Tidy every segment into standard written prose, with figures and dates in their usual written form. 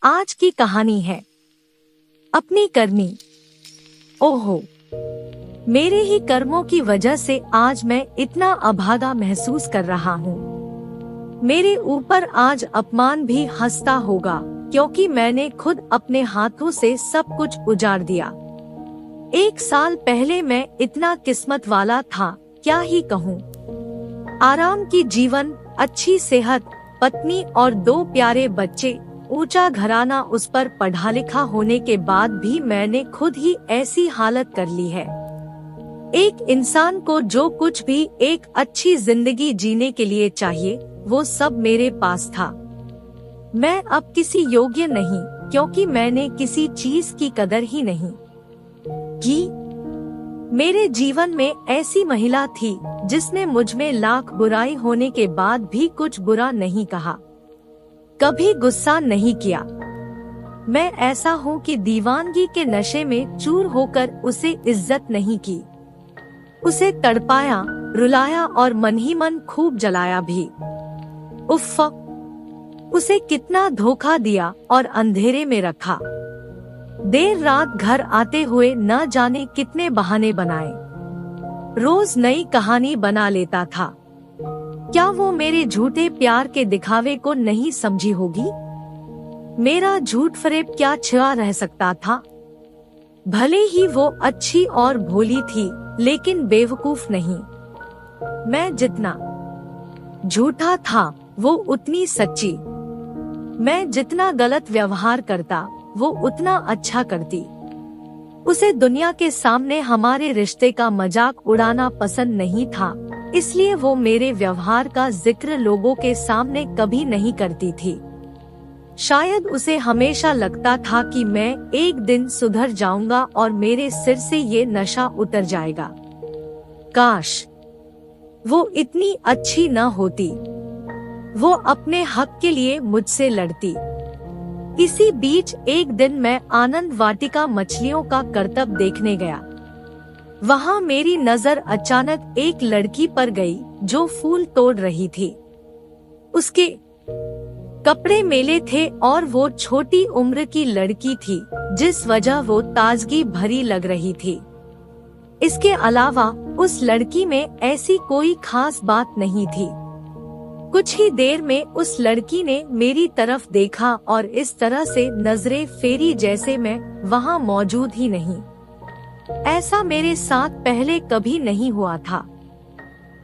आज की कहानी है अपनी करनी। ओहो, मेरे ही कर्मों की वजह से आज मैं इतना अभागा महसूस कर रहा हूँ। मेरे ऊपर आज अपमान भी हंसता होगा क्योंकि मैंने खुद अपने हाथों से सब कुछ उजाड़ दिया। 1 साल पहले मैं इतना किस्मत वाला था, क्या ही कहूँ। आराम की जीवन, अच्छी सेहत, पत्नी और 2 प्यारे बच्चे, ऊंचा घराना, उस पर पढ़ा लिखा होने के बाद भी मैंने खुद ही ऐसी हालत कर ली है। एक इंसान को जो कुछ भी एक अच्छी जिंदगी जीने के लिए चाहिए वो सब मेरे पास था। मैं अब किसी योग्य नहीं क्योंकि मैंने किसी चीज की कदर ही नहीं की। मेरे जीवन में ऐसी महिला थी जिसने मुझ में लाख बुराई होने के बाद भी कुछ बुरा नहीं कहा, कभी गुस्सा नहीं किया। मैं ऐसा हूँ कि दीवानगी के नशे में चूर होकर उसे इज्जत नहीं की। उसे तड़पाया, रुलाया और मन ही मन खूब जलाया भी। उफ़, उसे कितना धोखा दिया और अंधेरे में रखा। देर रात घर आते हुए न जाने कितने बहाने बनाए। रोज नई कहानी बना लेता था। क्या वो मेरे झूठे प्यार के दिखावे को नहीं समझी होगी? मेरा झूठ फरेब क्या छिपा रह सकता था? भले ही वो अच्छी और भोली थी लेकिन बेवकूफ नहीं। मैं जितना झूठा था वो उतनी सच्ची। मैं जितना गलत व्यवहार करता वो उतना अच्छा करती। उसे दुनिया के सामने हमारे रिश्ते का मजाक उड़ाना पसंद नहीं था, इसलिए वो मेरे व्यवहार का जिक्र लोगों के सामने कभी नहीं करती थी। शायद उसे हमेशा लगता था कि मैं एक दिन सुधर जाऊंगा और मेरे सिर से ये नशा उतर जाएगा। काश वो इतनी अच्छी न होती। वो अपने हक के लिए मुझसे लड़ती। इसी बीच एक दिन मैं आनंद वाटिका मछलियों का करतब देखने गया। वहाँ मेरी नजर अचानक एक लड़की पर गई जो फूल तोड़ रही थी। उसके कपड़े मेले थे और वो छोटी उम्र की लड़की थी, जिस वजह वो ताजगी भरी लग रही थी। इसके अलावा उस लड़की में ऐसी कोई खास बात नहीं थी। कुछ ही देर में उस लड़की ने मेरी तरफ देखा और इस तरह से नजरें फेरी जैसे मैं वहाँ मौजूद ही नहीं। ऐसा मेरे साथ पहले कभी नहीं हुआ था।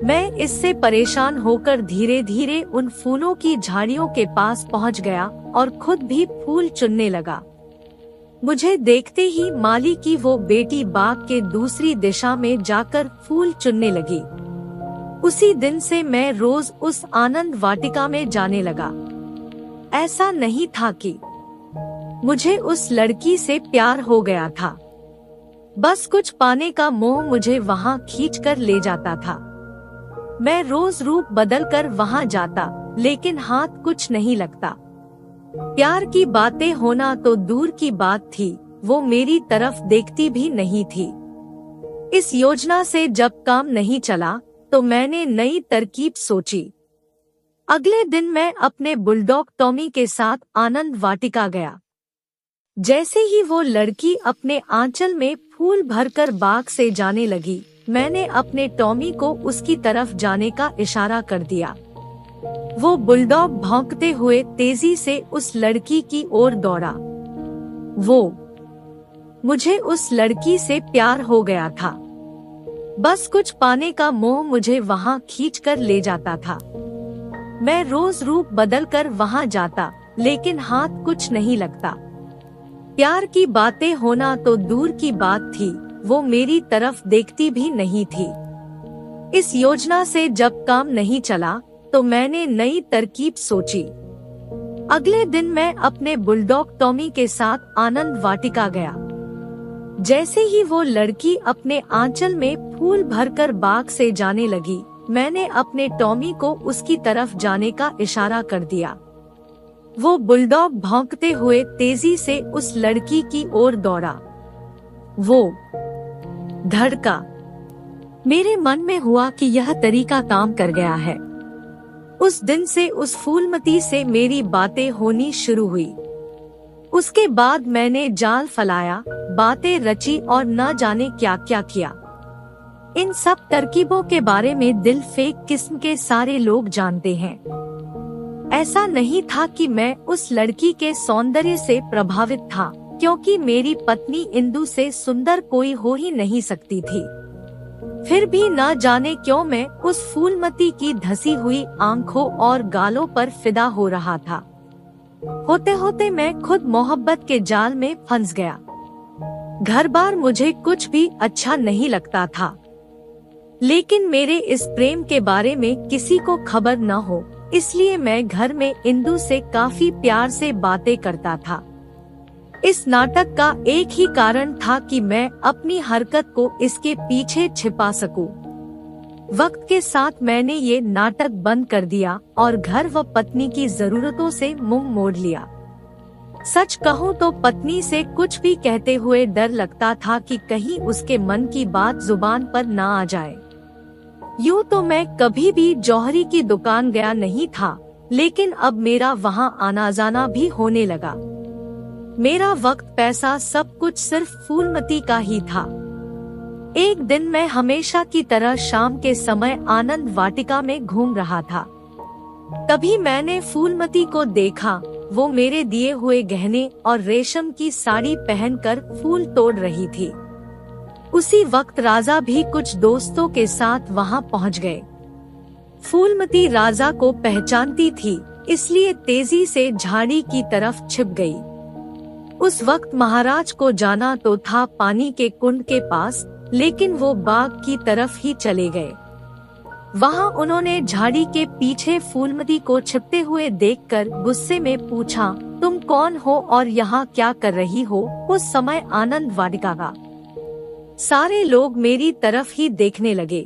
मैं इससे परेशान होकर धीरे धीरे उन फूलों की झाड़ियों के पास पहुंच गया और खुद भी फूल चुनने लगा। मुझे देखते ही माली की वो बेटी बाग के दूसरी दिशा में जाकर फूल चुनने लगी। उसी दिन से मैं रोज उस आनंद वाटिका में जाने लगा। ऐसा नहीं था कि मुझे उस लड़की से प्यार हो गया था, बस कुछ पाने का मोह मुझे वहाँ खींच कर ले जाता था। मैं रोज रूप बदल कर वहाँ जाता लेकिन हाथ कुछ नहीं लगता। प्यार की बातें होना तो दूर की बात थी, वो मेरी तरफ देखती भी नहीं थी। इस योजना से जब काम नहीं चला तो मैंने नई तरकीब सोची। अगले दिन मैं अपने बुलडॉग टॉमी के साथ आनंद वाटिका गया। जैसे ही वो लड़की अपने आंचल में फूल भरकर बाग से जाने लगी, मैंने अपने टॉमी को उसकी तरफ जाने का इशारा कर दिया। वो बुलडॉग भौंकते हुए तेजी से उस लड़की की ओर दौड़ा। मुझे उस लड़की से प्यार हो गया था, बस कुछ पाने का मोह मुझे वहाँ खींच कर ले जाता था। मैं रोज रूप बदल कर वहाँ जाता लेकिन हाथ कुछ नहीं लगता। प्यार की बातें होना तो दूर की बात थी, वो मेरी तरफ देखती भी नहीं थी। इस योजना से जब काम नहीं चला तो मैंने नई तरकीब सोची। अगले दिन मैं अपने बुलडॉग टॉमी के साथ आनंद वाटिका गया। जैसे ही वो लड़की अपने आंचल में फूल भरकर बाग से जाने लगी, मैंने अपने टॉमी को उसकी तरफ जाने का इशारा कर दिया। वो बुलडॉग भौंकते हुए तेजी से उस लड़की की ओर दौड़ा। वो धड़का। मेरे मन में हुआ कि यह तरीका काम कर गया है। उस दिन से उस फूलमती से मेरी बातें होनी शुरू हुई। उसके बाद मैंने जाल फैलाया, बातें रची और न जाने क्या क्या किया। इन सब तरकीबों के बारे में दिल फेंक किस्म के सारे लोग जानते हैं। ऐसा नहीं था कि मैं उस लड़की के सौंदर्य से प्रभावित था, क्योंकि मेरी पत्नी इंदु से सुंदर कोई हो ही नहीं सकती थी। फिर भी न जाने क्यों मैं उस फूलमती की धसी हुई आंखों और गालों पर फिदा हो रहा था। होते होते मैं खुद मोहब्बत के जाल में फंस गया। घर बार मुझे कुछ भी अच्छा नहीं लगता था, लेकिन मेरे इस प्रेम के बारे में किसी को खबर न हो, इसलिए मैं घर में इंदु से काफी प्यार से बातें करता था। इस नाटक का एक ही कारण था कि मैं अपनी हरकत को इसके पीछे छिपा सकूं। वक्त के साथ मैंने ये नाटक बंद कर दिया और घर व पत्नी की जरूरतों से मुंह मोड़ लिया। सच कहूँ तो पत्नी से कुछ भी कहते हुए डर लगता था कि कहीं उसके मन की बात जुबान पर न आ जाए। यूँ तो मैं कभी भी जौहरी की दुकान गया नहीं था, लेकिन अब मेरा वहाँ आना जाना भी होने लगा। मेरा वक्त, पैसा, सब कुछ सिर्फ फूलमती का ही था। एक दिन मैं हमेशा की तरह शाम के समय आनंद वाटिका में घूम रहा था। तभी मैंने फूलमती को देखा। वो मेरे दिए हुए गहने और रेशम की साड़ी पहनकर फूल तोड़ रही थी। उसी वक्त राजा भी कुछ दोस्तों के साथ वहां पहुंच गए। फूलमती राजा को पहचानती थी, इसलिए तेजी से झाड़ी की तरफ छिप गई। उस वक्त महाराज को जाना तो था पानी के कुंड के पास, लेकिन वो बाग की तरफ ही चले गए। वहां उन्होंने झाड़ी के पीछे फूलमती को छिपते हुए देखकर गुस्से में पूछा, तुम कौन हो और यहाँ क्या कर रही हो? उस समय आनंद वाटिका का सारे लोग मेरी तरफ ही देखने लगे।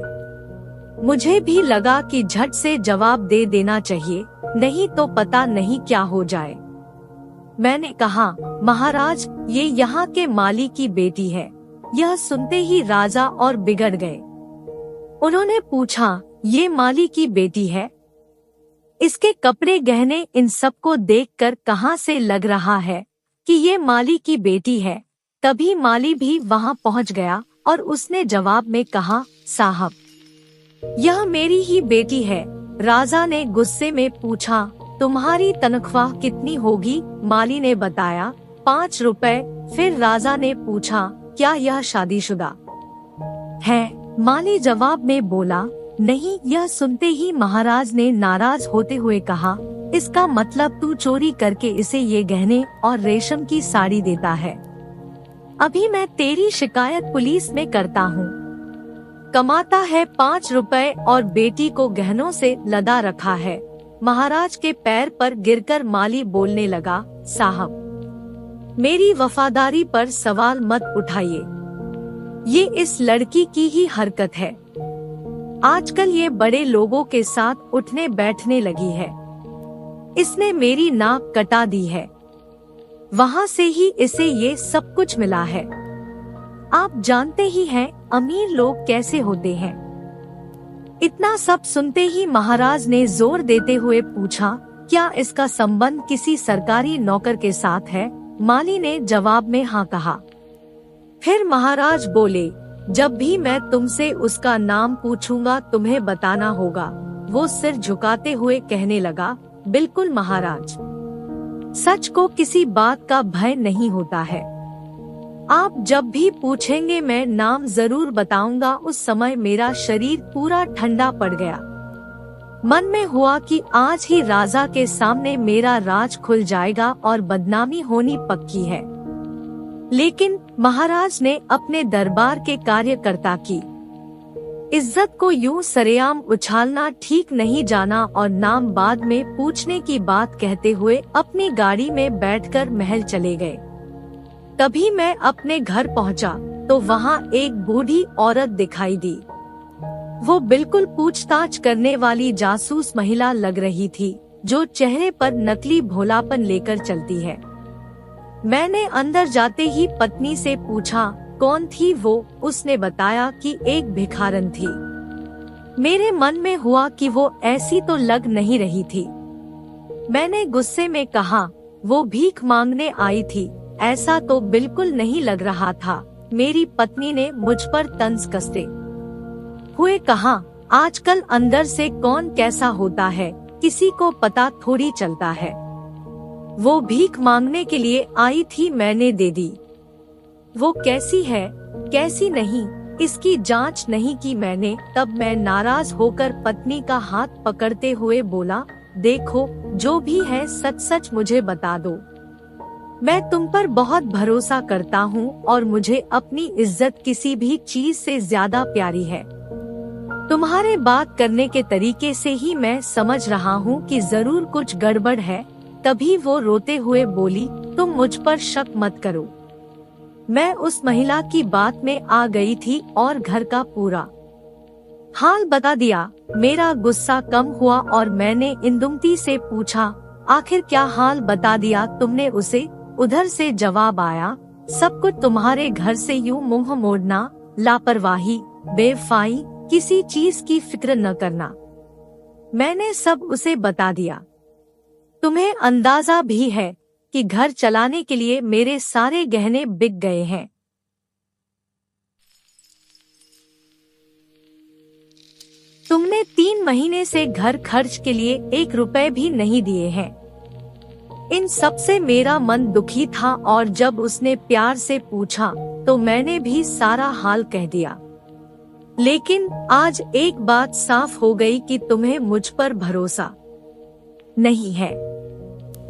मुझे भी लगा कि झट से जवाब दे देना चाहिए, नहीं तो पता नहीं क्या हो जाए। मैंने कहा, महाराज, ये यहाँ के माली की बेटी है। यह सुनते ही राजा और बिगड़ गए। उन्होंने पूछा, ये माली की बेटी है? इसके कपड़े, गहने, इन सबको देखकर कहाँ से लग रहा है कि ये माली की बेटी है? तभी माली भी वहाँ पहुँच गया और उसने जवाब में कहा, साहब, यह मेरी ही बेटी है। राजा ने गुस्से में पूछा, तुम्हारी तनख्वाह कितनी होगी? माली ने बताया, 5 रुपए। फिर राजा ने पूछा, क्या यह शादीशुदा है? माली जवाब में बोला, नहीं। यह सुनते ही महाराज ने नाराज होते हुए कहा, इसका मतलब तू चोरी करके इसे ये गहने और रेशम की साड़ी देता है। अभी मैं तेरी शिकायत पुलिस में करता हूँ। कमाता है 5 रुपए और बेटी को गहनों से लदा रखा है। महाराज के पैर पर गिरकर माली बोलने लगा, साहब, मेरी वफादारी पर सवाल मत उठाइए। ये इस लड़की की ही हरकत है। आजकल ये बड़े लोगों के साथ उठने बैठने लगी है। इसने मेरी नाक कटा दी है। वहाँ से ही इसे ये सब कुछ मिला है। आप जानते ही हैं अमीर लोग कैसे होते हैं। इतना सब सुनते ही महाराज ने जोर देते हुए पूछा, क्या इसका संबंध किसी सरकारी नौकर के साथ है? माली ने जवाब में हाँ कहा। फिर महाराज बोले, जब भी मैं तुमसे उसका नाम पूछूंगा तुम्हें बताना होगा। वो सिर झुकाते हुए कहने लगा, बिल्कुल महाराज। सच को किसी बात का भय नहीं होता है। आप जब भी पूछेंगे मैं नाम जरूर बताऊंगा। उस समय मेरा शरीर पूरा ठंडा पड़ गया। मन में हुआ कि आज ही राजा के सामने मेरा राज खुल जाएगा और बदनामी होनी पक्की है। लेकिन महाराज ने अपने दरबार के कार्यकर्ता की इज्जत को यूं सरेआम उछालना ठीक नहीं जाना और नाम बाद में पूछने की बात कहते हुए अपनी गाड़ी में बैठकर महल चले गए। तभी मैं अपने घर पहुंचा तो वहां एक बूढ़ी औरत दिखाई दी। वो बिल्कुल पूछताछ करने वाली जासूस महिला लग रही थी, जो चेहरे पर नकली भोलापन लेकर चलती है। मैंने अंदर जाते ही पत्नी से पूछा, कौन थी वो? उसने बताया कि एक भिखारन थी। मेरे मन में हुआ कि वो ऐसी तो लग नहीं रही थी। मैंने गुस्से में कहा, वो भीख मांगने आई थी, ऐसा तो बिल्कुल नहीं लग रहा था, मेरी पत्नी ने मुझ पर तंज कसते हुए कहा। आजकल अंदर से कौन कैसा होता है किसी को पता थोड़ी चलता है। वो भीख मांगने के लिए आई थी, मैंने दे दी। वो कैसी है कैसी नहीं इसकी जांच नहीं की मैंने। तब मैं नाराज होकर पत्नी का हाथ पकड़ते हुए बोला, देखो जो भी है सच सच मुझे बता दो। मैं तुम पर बहुत भरोसा करता हूँ और मुझे अपनी इज्जत किसी भी चीज से ज्यादा प्यारी है। तुम्हारे बात करने के तरीके से ही मैं समझ रहा हूँ कि जरूर कुछ गड़बड़ है। तभी वो रोते हुए बोली, तुम मुझ पर शक मत करो। मैं उस महिला की बात में आ गई थी और घर का पूरा हाल बता दिया। मेरा गुस्सा कम हुआ और मैंने इंदुमती से पूछा, आखिर क्या हाल बता दिया तुमने उसे? उधर से जवाब आया, सब कुछ तुम्हारे घर से यूं मुंह मोड़ना, लापरवाही, बेवफाई, किसी चीज की फिक्र न करना। मैंने सब उसे बता दिया। तुम्हें अंदाजा भी है कि घर चलाने के लिए मेरे सारे गहने बिक गए हैं। तुमने 3 महीने से घर खर्च के लिए 1 रुपए भी नहीं दिए हैं। इन सब से मेरा मन दुखी था और जब उसने प्यार से पूछा तो मैंने भी सारा हाल कह दिया। लेकिन आज एक बात साफ हो गई कि तुम्हें मुझ पर भरोसा नहीं है,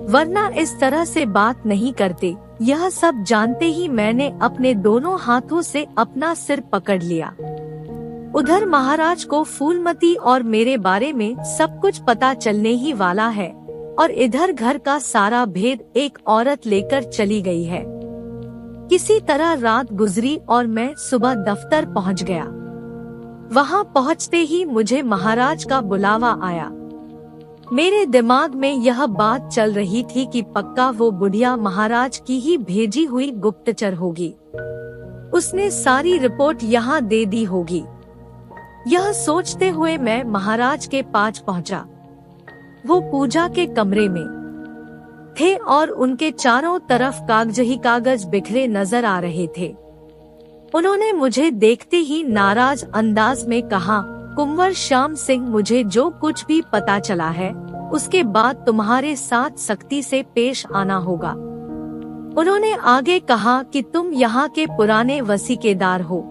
वरना इस तरह से बात नहीं करते। यह सब जानते ही मैंने अपने दोनों हाथों से अपना सिर पकड़ लिया। उधर महाराज को फूलमती और मेरे बारे में सब कुछ पता चलने ही वाला है और इधर घर का सारा भेद एक औरत लेकर चली गई है। किसी तरह रात गुजरी और मैं सुबह दफ्तर पहुंच गया। वहां पहुंचते ही मुझे महाराज का बुलावा आया। मेरे दिमाग में यह बात चल रही थी कि पक्का वो बुढ़िया महाराज की ही भेजी हुई गुप्तचर होगी। उसने सारी रिपोर्ट यहाँ दे दी होगी। यह सोचते हुए मैं महाराज के पास पहुँचा। वो पूजा के कमरे में थे और उनके चारों तरफ कागज ही कागज बिखरे नजर आ रहे थे। उन्होंने मुझे देखते ही नाराज अंदाज में कहा, कुंवर श्याम सिंह, मुझे जो कुछ भी पता चला है उसके बाद तुम्हारे साथ सख्ती से पेश आना होगा। उन्होंने आगे कहा कि तुम यहाँ के पुराने वसीकेदार हो।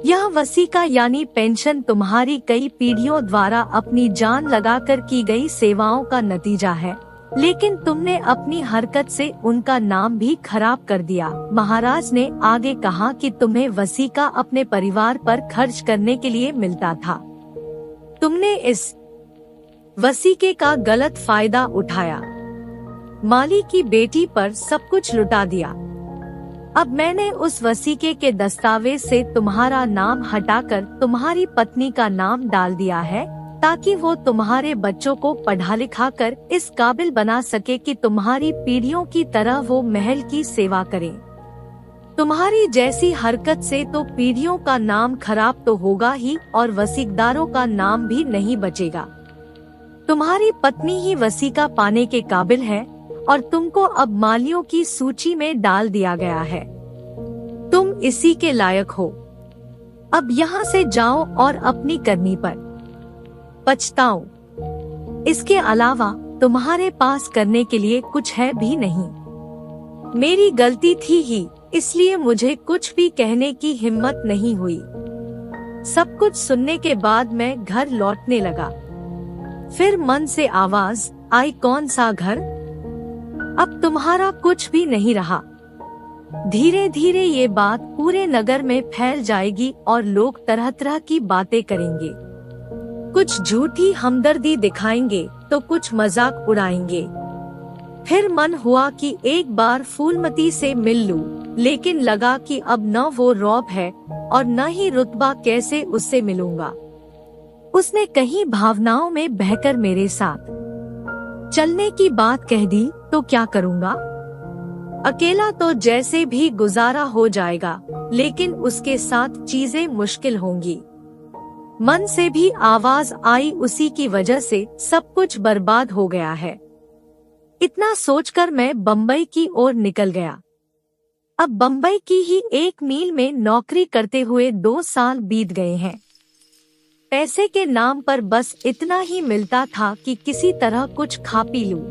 यह वसीका यानी पेंशन तुम्हारी कई पीढ़ियों द्वारा अपनी जान लगाकर की गई सेवाओं का नतीजा है, लेकिन तुमने अपनी हरकत से उनका नाम भी खराब कर दिया। महाराज ने आगे कहा कि तुम्हें वसीका अपने परिवार पर खर्च करने के लिए मिलता था। तुमने इस वसीके का गलत फायदा उठाया, माली की बेटी पर सब कुछ लुटा दिया। अब मैंने उस वसीके के दस्तावेज से तुम्हारा नाम हटाकर तुम्हारी पत्नी का नाम डाल दिया है, ताकि वो तुम्हारे बच्चों को पढ़ा लिखा कर इस काबिल बना सके कि तुम्हारी पीढ़ियों की तरह वो महल की सेवा करें। तुम्हारी जैसी हरकत से तो पीढ़ियों का नाम खराब तो होगा ही और वसीकदारों का नाम भी नहीं बचेगा। तुम्हारी पत्नी ही वसीका पाने के काबिल है और तुमको अब मालियों की सूची में डाल दिया गया है। तुम इसी के लायक हो। अब यहाँ से जाओ और अपनी करनी पर पछताओ। इसके अलावा तुम्हारे पास करने के लिए कुछ है भी नहीं। मेरी गलती थी ही, इसलिए मुझे कुछ भी कहने की हिम्मत नहीं हुई। सब कुछ सुनने के बाद मैं घर लौटने लगा। फिर मन से आवाज आई, कौन सा घर? अब तुम्हारा कुछ भी नहीं रहा। धीरे धीरे ये बात पूरे नगर में फैल जाएगी और लोग तरह तरह की बातें करेंगे। कुछ झूठी हमदर्दी दिखाएंगे तो कुछ मजाक उड़ाएंगे। फिर मन हुआ कि एक बार फूलमती से मिल लूं, लेकिन लगा कि अब न वो रौब है और न ही रुतबा, कैसे उससे मिलूंगा। उसने कहीं भावनाओं में बहकर मेरे साथ चलने की बात कह दी तो क्या करूँगा? अकेला तो जैसे भी गुजारा हो जाएगा, लेकिन उसके साथ चीजें मुश्किल होंगी। मन से भी आवाज आई, उसी की वजह से सब कुछ बर्बाद हो गया है। इतना सोचकर मैं बम्बई की ओर निकल गया। अब बम्बई की ही एक मिल में नौकरी करते हुए 2 साल बीत गए हैं। पैसे के नाम पर बस इतना ही मिलता था कि किसी तरह कुछ खा पी लूं।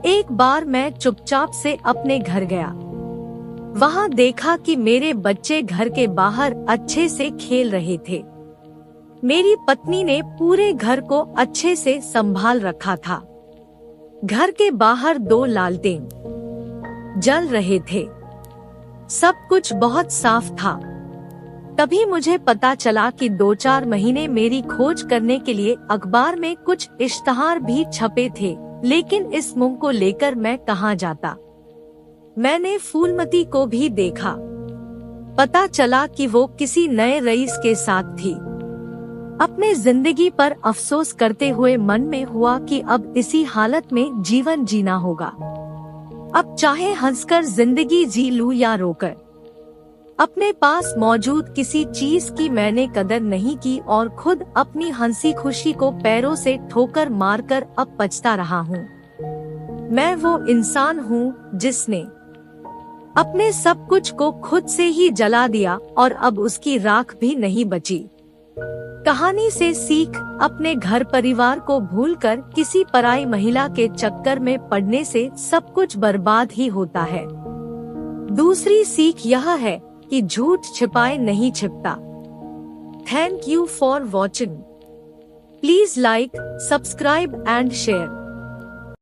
एक बार मैं चुपचाप से अपने घर गया। वहां देखा कि मेरे बच्चे घर के बाहर अच्छे से खेल रहे थे। मेरी पत्नी ने पूरे घर को अच्छे से संभाल रखा था। घर के बाहर 2 लालटेन जल रहे थे। सब कुछ बहुत साफ था। तभी मुझे पता चला कि 2-4 महीने मेरी खोज करने के लिए अखबार में कुछ इश्तहार भी छपे थे, लेकिन इस मुंह को लेकर मैं कहाँ जाता। मैंने फूलमती को भी देखा। पता चला कि वो किसी नए रईस के साथ थी। अपने जिंदगी पर अफसोस करते हुए मन में हुआ कि अब इसी हालत में जीवन जीना होगा। अब चाहे हंसकर जिंदगी जी लूं या रोकर। अपने पास मौजूद किसी चीज की मैंने कदर नहीं की और खुद अपनी हंसी खुशी को पैरों से ठोकर मारकर अब पछता रहा हूँ। मैं वो इंसान हूँ जिसने अपने सब कुछ को खुद से ही जला दिया और अब उसकी राख भी नहीं बची। कहानी से सीख, अपने घर परिवार को भूलकर किसी पराई महिला के चक्कर में पड़ने से सब कुछ बर्बाद ही होता है। दूसरी सीख यह है कि झूठ छिपाए नहीं छिपता। Thank you for watching. Please like, subscribe and share.